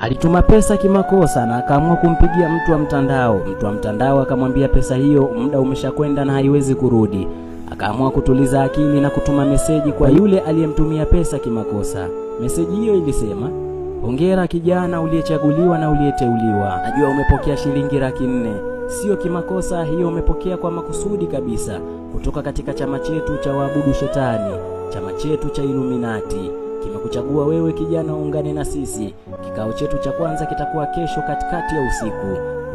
Alituma pesa kimakosa na akaamua kumpigia mtu wa mtandao. Mtu wa mtandao akamwambia pesa hiyo muda umeshakwenda na haiwezi kurudi. Akaamua kutuliza akili na kutuma meseji kwa yule aliyemtumia pesa kimakosa. Meseji hiyo ilisema: "Hongera kijana uliyechaguliwa na uliyeteuliwa. Najua umepokea shilingi 400. Sio kimakosa, hiyo umepokea kwa makusudi kabisa, kutoka katika chama chetu cha waabudu shetani, chama chetu cha Illuminati. Kimekuchagua wewe kijana uungane na sisi. Kikao chetu cha kwanza kitakuwa kesho katikati ya usiku.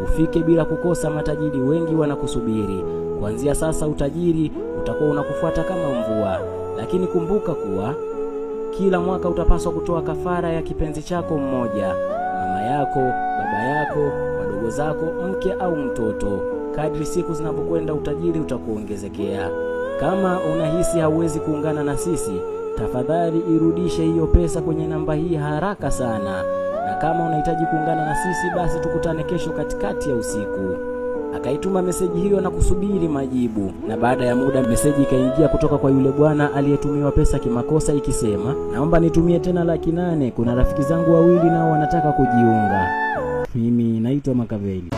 Ufike bila kukosa, matajiri wengi wanakusubiri. Kuanzia sasa utajiri utakuwa unakufuata kama mvua. Lakini kumbuka kuwa kila mwaka utapaswa kutoa kafara ya kipenzi chako mmoja, mama yako, baba yako, wadogo zako, mke au mtoto. Kadri siku zinapokwenda utajiri utakuongezekea. Kama unahisi hauwezi kuungana na sisi, tafadhali irudishe hiyo pesa kwenye namba hii haraka sana. Na kama unahitaji kuungana na sisi, basi tukutane kesho katikati ya usiku." Akaituma meseji hiyo na kusubiri majibu. Na baada ya muda meseji ikaingia kutoka kwa yule bwana aliyetumiwa pesa kimakosa ikisema: "Naomba nitumie tena 800. Kuna rafiki zangu wawili nao wanataka kujiunga. Mimi naitwa Makaveli."